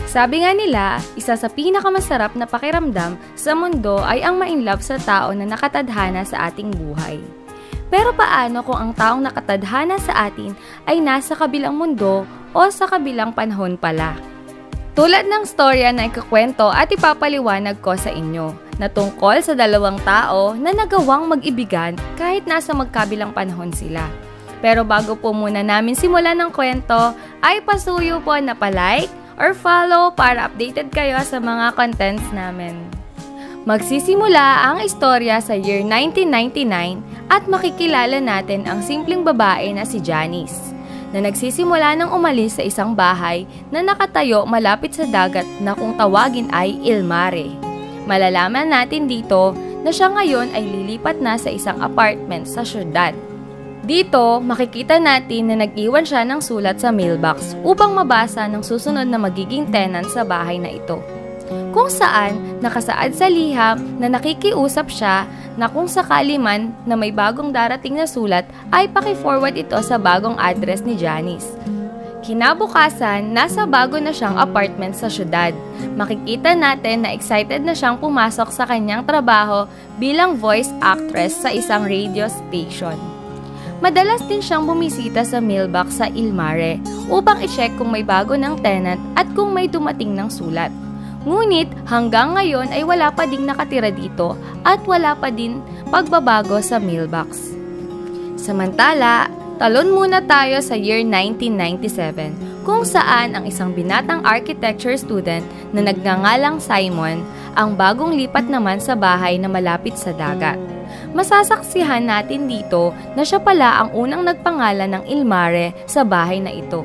Sabi nga nila, isa sa pinakamasarap na pakiramdam sa mundo ay ang ma-inlove sa tao na nakatadhana sa ating buhay. Pero paano kung ang taong nakatadhana sa atin ay nasa kabilang mundo o sa kabilang panahon pala? Tulad ng storya na ikukwento at ipapaliwanag ko sa inyo, na tungkol sa dalawang tao na nagawang mag-ibigan kahit nasa magkabilang panahon sila. Pero bago po muna namin simulan ng kwento, ay pasuyo po na pa-like or follow para updated kayo sa mga contents namin. Magsisimula ang istorya sa year 1999 at makikilala natin ang simpleng babae na si Janice, na nagsisimula ng umalis sa isang bahay na nakatayo malapit sa dagat na kung tawagin ay Ilmare. Malalaman natin dito na siya ngayon ay lilipat na sa isang apartment sa syudad. Dito, makikita natin na nag-iwan siya ng sulat sa mailbox upang mabasa ng susunod na magiging tenant sa bahay na ito. Kung saan, nakasaad sa liham na nakikiusap siya na kung sakali man na may bagong darating na sulat ay paki-forward ito sa bagong address ni Janice. Kinabukasan, nasa bago na siyang apartment sa syudad. Makikita natin na excited na siyang pumasok sa kanyang trabaho bilang voice actress sa isang radio station. Madalas din siyang bumisita sa mailbox sa Ilmare upang i-check kung may bago ng tenant at kung may dumating ng sulat. Ngunit hanggang ngayon ay wala pa ding nakatira dito at wala pa din pagbabago sa mailbox. Samantala, talon muna tayo sa year 1997 kung saan ang isang binatang architecture student na nagngangalang Simon ang bagong lipat naman sa bahay na malapit sa dagat. Masasaksihan natin dito na siya pala ang unang nagpangalan ng Ilmare sa bahay na ito.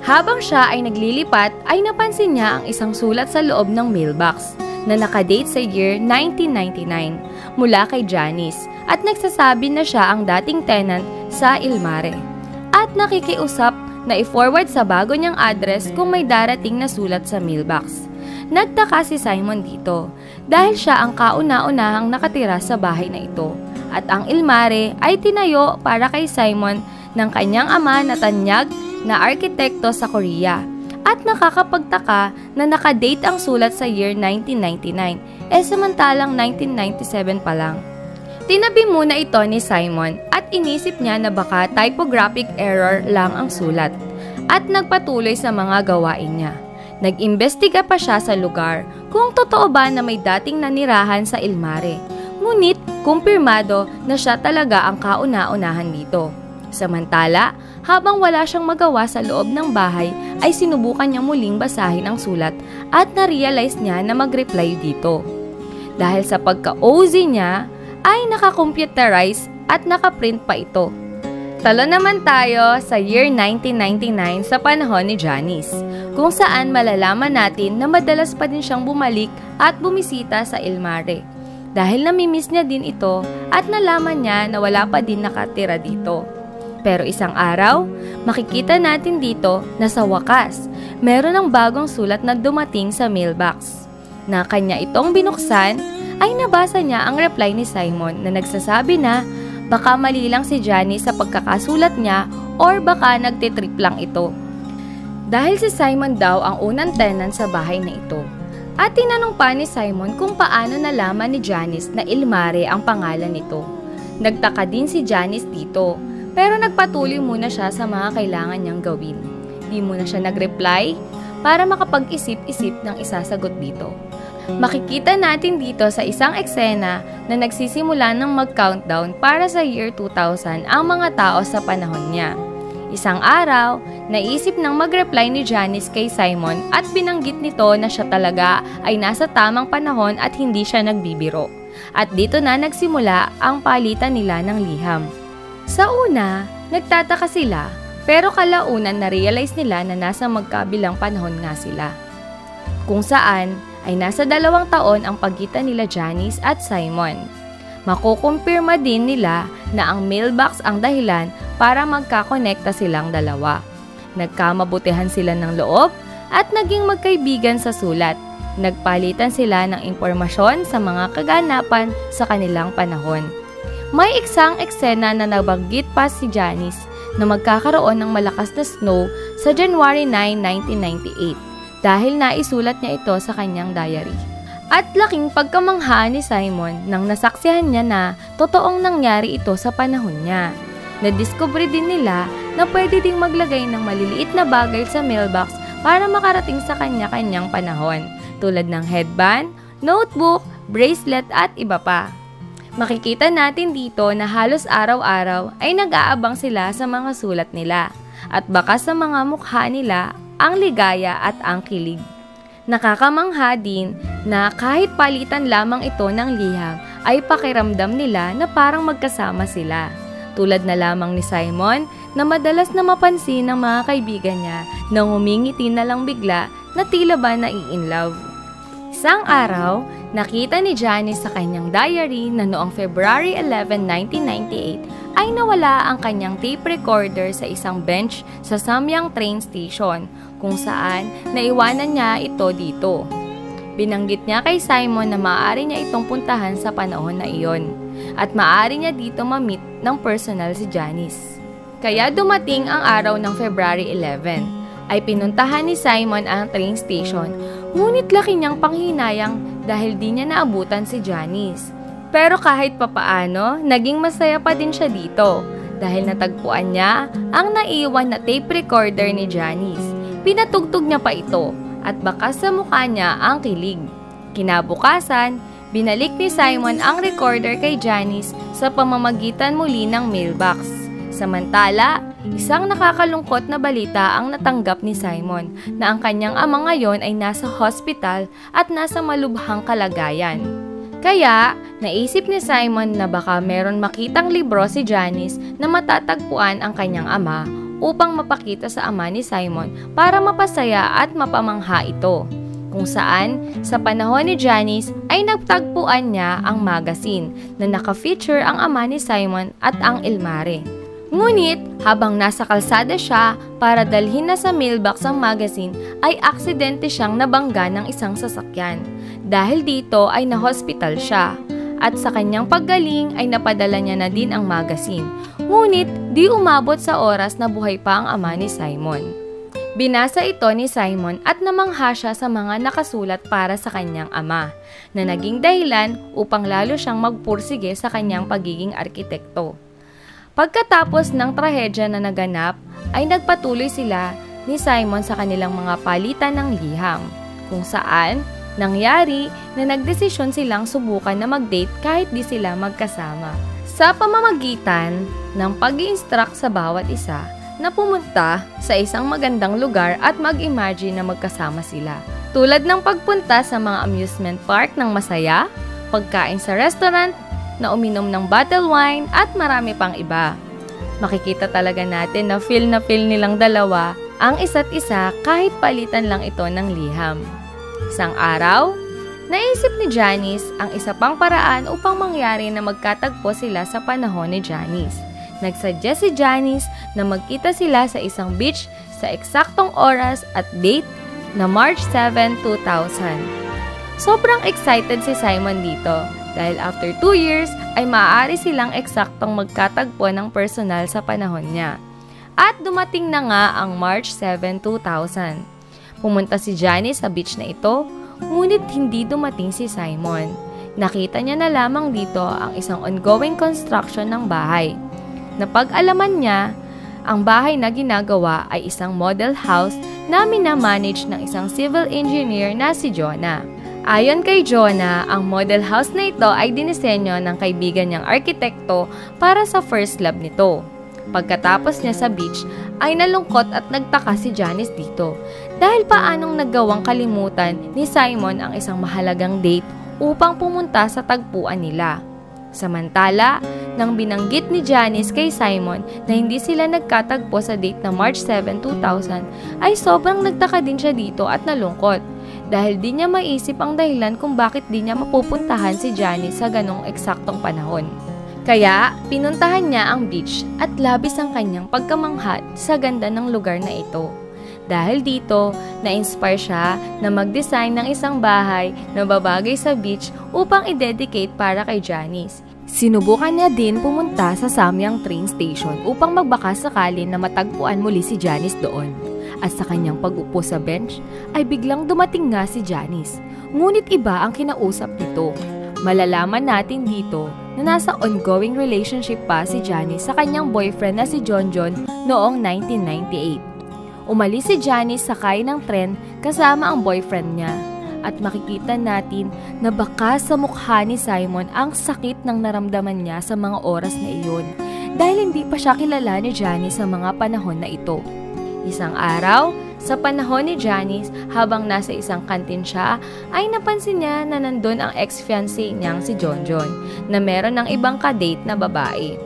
Habang siya ay naglilipat ay napansin niya ang isang sulat sa loob ng mailbox na nakadate sa year 1999 mula kay Janice at nagsasabi na siya ang dating tenant sa Ilmare at nakikiusap na i-forward sa bago niyang address kung may darating na sulat sa mailbox. Nagtaka si Simon dito dahil siya ang kauna-unahang nakatira sa bahay na ito at ang Ilmare ay tinayo para kay Simon ng kanyang ama na tanyag na arkitekto sa Korea at nakakapagtaka na nakadate ang sulat sa year 1999 samantalang 1997 pa lang. Tinabi muna ito ni Simon at inisip niya na baka typographic error lang ang sulat at nagpatuloy sa mga gawain niya. Nag-imbestiga pa siya sa lugar kung totoo ba na may dating nanirahan sa Ilmare. Ngunit, kumpirmado na siya talaga ang kauna-unahan dito. Samantala, habang wala siyang magawa sa loob ng bahay, ay sinubukan niya muling basahin ang sulat at na-realize niya na mag-reply dito. Dahil sa pagka-OZ niya, ay naka-computerize at naka-print pa ito. Talo naman tayo sa year 1999 sa panahon ni Janice, kung saan malalaman natin na madalas pa din siyang bumalik at bumisita sa Ilmare. Dahil namimiss niya din ito at nalaman niya na wala pa din nakatira dito. Pero isang araw, makikita natin dito na sa wakas, meron ng bagong sulat na dumating sa mailbox. Na kanya itong binuksan, ay nabasa niya ang reply ni Simon na nagsasabi na baka mali lang si Janice sa pagkakasulat niya or baka nagtitrip lang ito. Dahil si Simon daw ang unang tenant sa bahay na ito. At tinanong pa ni Simon kung paano nalaman ni Janice na Ilmare ang pangalan nito. Nagtaka din si Janice dito, pero nagpatuloy muna siya sa mga kailangan niyang gawin. Di muna siya nag-reply para makapag-isip-isip ng isasagot dito. Makikita natin dito sa isang eksena na nagsisimula ng mag-countdown para sa year 2000 ang mga tao sa panahon niya. Isang araw, naisip ng mag-reply ni Janice kay Simon at binanggit nito na siya talaga ay nasa tamang panahon at hindi siya nagbibiro. At dito na nagsimula ang palitan nila ng liham. Sa una, nagtataka sila pero kalaunan na-realize nila na nasa magkabilang panahon nga sila. Kung saan ay nasa 2 taon ang pagitan nila Janice at Simon. Makukumpirma din nila na ang mailbox ang dahilan para magkakonekta silang dalawa. Nagkamabutihan sila ng loob at naging magkaibigan sa sulat. Nagpalitan sila ng impormasyon sa mga kaganapan sa kanilang panahon. May isang eksena na nabanggit pa si Janice na magkakaroon ng malakas na snow sa January 9, 1998. dahil naisulat niya ito sa kanyang diary. At laking pagkamangha ni Simon nang nasaksihan niya na totoong nangyari ito sa panahon niya. Nadiskubre din nila na pwede ding maglagay ng maliliit na bagay sa mailbox para makarating sa kanya-kanyang panahon, tulad ng headband, notebook, bracelet at iba pa. Makikita natin dito na halos araw-araw ay nag-aabang sila sa mga sulat nila at baka sa mga mukha nila ang ligaya at ang kilig. Nakakamangha din na kahit palitan lamang ito ng liham ay pakiramdam nila na parang magkasama sila. Tulad na lamang ni Simon na madalas na mapansin ng mga kaibigan niya na ngumingiti na lang bigla na tila ba nai-in love. Isang araw, nakita ni Janice sa kanyang diary na noong February 11, 1998 ay nawala ang kanyang tape recorder sa isang bench sa Samyang train station kung saan naiwanan niya ito dito. Binanggit niya kay Simon na maaari niya itong puntahan sa panahon na iyon at maaari niya dito ma-meet ng personal si Janice. Kaya dumating ang araw ng February 11 ay pinuntahan ni Simon ang train station, ngunit laki niyang panghinayang dahil di niya naabutan si Janice. Pero kahit papaano, naging masaya pa din siya dito dahil natagpuan niya ang naiwan na tape recorder ni Janice. Pinatugtog niya pa ito at baka sa mukha niya ang kilig. Kinabukasan, binalik ni Simon ang recorder kay Janice sa pamamagitan muli ng mailbox. Samantala, isang nakakalungkot na balita ang natanggap ni Simon na ang kanyang ama ngayon ay nasa hospital at nasa malubhang kalagayan. Kaya, naisip ni Simon na baka meron makitang libro si Janice na matatagpuan ang kanyang ama upang mapakita sa ama ni Simon para mapasaya at mapamangha ito. Kung saan, sa panahon ni Janice ay nagtagpuan niya ang magazine na naka-feature ang ama ni Simon at ang Ilmare. Ngunit, habang nasa kalsada siya para dalhin na sa mailbox ang magazine, ay aksidente siyang nabangga ng isang sasakyan. Dahil dito ay na-hospital siya. At sa kanyang paggaling ay napadala niya na din ang magazine. Ngunit, di umabot sa oras na buhay pa ang ama ni Simon. Binasa ito ni Simon at namangha siya sa mga nakasulat para sa kanyang ama, na naging dahilan upang lalo siyang magpursige sa kanyang pagiging arkitekto. Pagkatapos ng trahedya na naganap, ay nagpatuloy sila ni Simon sa kanilang mga palitan ng liham, kung saan nangyari na nagdesisyon silang subukan na mag-date kahit di sila magkasama. Sa pamamagitan ng pag-i-instruct sa bawat isa na pumunta sa isang magandang lugar at mag-imagine na magkasama sila. Tulad ng pagpunta sa mga amusement park ng masaya, pagkain sa restaurant, na uminom ng bottle wine at marami pang iba. Makikita talaga natin na feel nilang dalawa ang isa't isa kahit palitan lang ito ng liham. Isang araw, naisip ni Janice ang isa pang paraan upang mangyari na magkatagpo sila sa panahon ni Janice. Nagsuggest si Janice na magkita sila sa isang beach sa eksaktong oras at date na March 7, 2000. Sobrang excited si Simon dito dahil after 2 years ay maaari silang eksaktong magkatagpo ng personal sa panahon niya. At dumating na nga ang March 7, 2000. Pumunta si Janice sa beach na ito, ngunit hindi dumating si Simon. Nakita niya na lamang dito ang isang ongoing construction ng bahay. Napag-alaman niya, ang bahay na ginagawa ay isang model house na minamanage ng isang civil engineer na si Jonah. Ayon kay Jonah, ang model house na ito ay dinisenyo ng kaibigan niyang arkitekto para sa first love nito. Pagkatapos niya sa beach, ay nalungkot at nagtaka si Janice dito dahil paanong naggawang kalimutan ni Simon ang isang mahalagang date upang pumunta sa tagpuan nila. Samantala, nang binanggit ni Janice kay Simon na hindi sila nagkatagpo sa date na March 7, 2000, ay sobrang nagtaka din siya dito at nalungkot dahil di niya maisip ang dahilan kung bakit di niya mapupuntahan si Janice sa ganong eksaktong panahon. Kaya, pinuntahan niya ang beach at labis ang kanyang pagkamangha sa ganda ng lugar na ito. Dahil dito, na-inspire siya na mag-design ng isang bahay na babagay sa beach upang i-dedicate para kay Janice. Sinubukan niya din pumunta sa Samyang train station upang magbaka sakali na matagpuan muli si Janice doon. At sa kanyang pag-upo sa bench ay biglang dumating nga si Janice. Ngunit iba ang kinausap nito. Malalaman natin dito na nasa ongoing relationship pa si Janice sa kanyang boyfriend na si Jonjon noong 1998. Umalis si Janice sakay ng tren kasama ang boyfriend niya. At makikita natin na baka sa mukha ni Simon ang sakit ng naramdaman niya sa mga oras na iyon dahil hindi pa siya kilala ni Janice sa mga panahon na ito. Isang araw, sa panahon ni Janice, habang nasa isang kantin siya, ay napansin niya na nandun ang ex-fiancé niyang si Jonjon na meron ng ibang kadate na babae.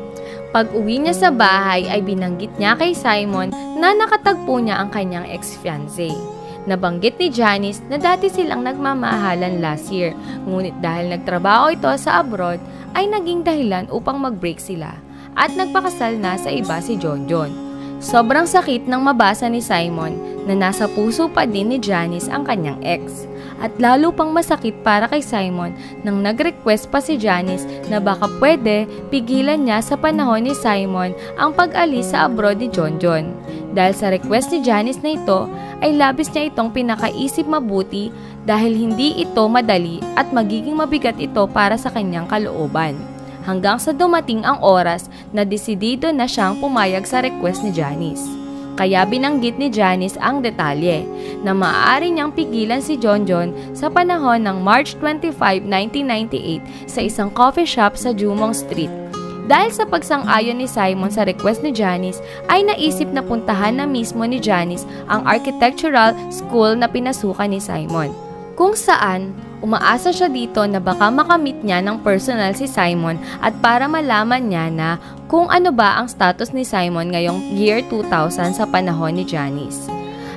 Pag-uwi niya sa bahay ay binanggit niya kay Simon na nakatagpo niya ang kanyang ex-fiancé. Nabanggit ni Janice na dati silang nagmamahalan last year, ngunit dahil nagtrabaho ito sa abroad, ay naging dahilan upang mag-break sila at nagpakasal na sa iba si Jonjon. Sobrang sakit nang mabasa ni Simon na nasa puso pa din ni Janice ang kanyang ex. At lalo pang masakit para kay Simon nang nag-request pa si Janice na baka pwede pigilan niya sa panahon ni Simon ang pag-alis sa abroad ni Jonjon. Dahil sa request ni Janice na ito, ay labis niya itong pinakaisip mabuti dahil hindi ito madali at magiging mabigat ito para sa kanyang kalooban. Hanggang sa dumating ang oras na desidido na siyang pumayag sa request ni Janice. Kaya binanggit ni Janice ang detalye na maaari niyang pigilan si Jonjon sa panahon ng March 25, 1998 sa isang coffee shop sa Jumong Street. Dahil sa pagsang-ayon ni Simon sa request ni Janice, ay naisip na puntahan na mismo ni Janice ang architectural school na pinasukan ni Simon. Kung saan, umaasa siya dito na baka makamit niya ng personal si Simon at para malaman niya na kung ano ba ang status ni Simon ngayong year 2000 sa panahon ni Janice.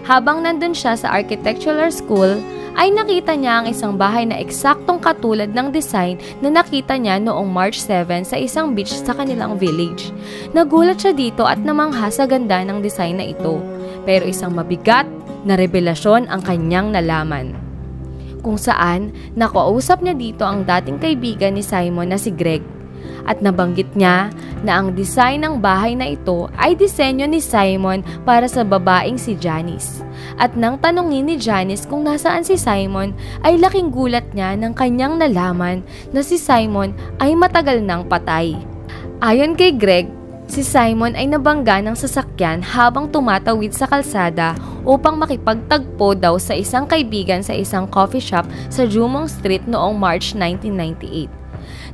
Habang nandun siya sa architectural school, ay nakita niya ang isang bahay na eksaktong katulad ng design na nakita niya noong March 7 sa isang beach sa kanilang village. Nagulat siya dito at namangha sa ganda ng design na ito. Pero isang mabigat na revelasyon ang kanyang nalaman. Kung saan, nakausap niya dito ang dating kaibigan ni Simon na si Greg. At nabanggit niya na ang design ng bahay na ito ay disenyo ni Simon para sa babaeng si Janice. At nang tanungin ni Janice kung nasaan si Simon, ay laking gulat niya nang kanyang nalaman na si Simon ay matagal nang patay. Ayon kay Greg, si Simon ay nabangga ng sasakyan habang tumatawid sa kalsada upang makipagtagpo daw sa isang kaibigan sa isang coffee shop sa Jumong Street noong March 1998.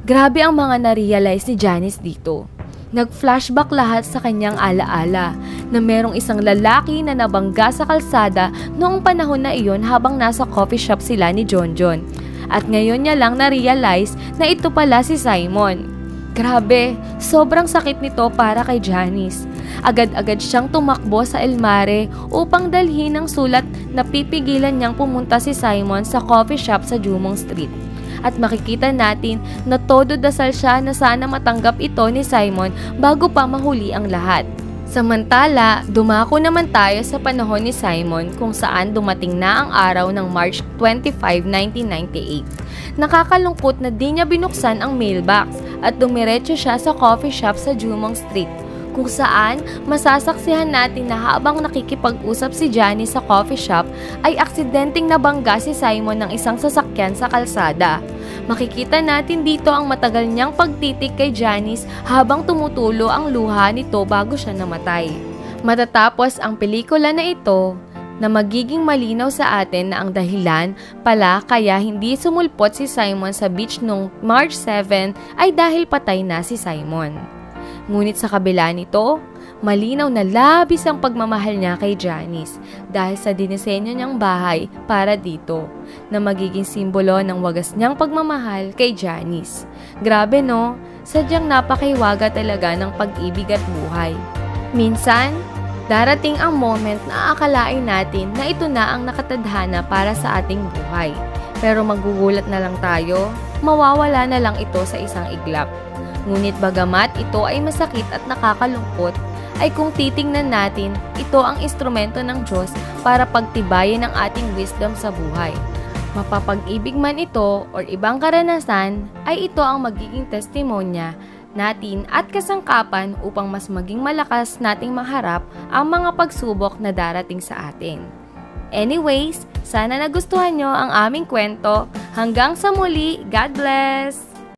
Grabe ang mga na-realize ni Janice dito. Nag-flashback lahat sa kanyang alaala na merong isang lalaki na nabangga sa kalsada noong panahon na iyon habang nasa coffee shop sila ni Jonjon. At ngayon niya lang na-realize na ito pala si Simon. Grabe, sobrang sakit nito para kay Janice. Agad-agad siyang tumakbo sa El Mare upang dalhin ang sulat na pipigilan niyang pumunta si Simon sa coffee shop sa Jumong Street. At makikita natin na todo dasal siya na sana matanggap ito ni Simon bago pa mahuli ang lahat. Samantala, dumako naman tayo sa panahon ni Simon kung saan dumating na ang araw ng March 25, 1998. Nakakalungkot na di niya binuksan ang mailbox at dumiretso siya sa coffee shop sa Jumong Street, kung saan masasaksihan natin na habang nakikipag-usap si Janice sa coffee shop ay aksidenteng nabangga si Simon ng isang sasakyan sa kalsada. Makikita natin dito ang matagal niyang pagtitik kay Janice habang tumutulo ang luha nito bago siya namatay. Matatapos ang pelikula na ito, na magiging malinaw sa atin na ang dahilan pala kaya hindi sumulpot si Simon sa beach noong March 7 ay dahil patay na si Simon. Ngunit sa kabila nito, malinaw na labis ang pagmamahal niya kay Janice dahil sa dinisenyo niyang bahay para dito na magiging simbolo ng wagas niyang pagmamahal kay Janice. Grabe no? Sadyang napakaiwaga talaga ng pag-ibig at buhay. Minsan, darating ang moment na aakalain natin na ito na ang nakatadhana para sa ating buhay. Pero magugulat na lang tayo, mawawala na lang ito sa isang iglap. Ngunit bagamat ito ay masakit at nakakalungkot, ay kung titingnan natin, ito ang instrumento ng Diyos para pagtibayin ang ating wisdom sa buhay. Mapapag-ibig man ito o ibang karanasan, ay ito ang magiging testimonya natin at kasangkapan upang mas maging malakas nating maharap ang mga pagsubok na darating sa atin. Anyways, sana nagustuhan nyo ang aming kwento. Hanggang sa muli, God bless!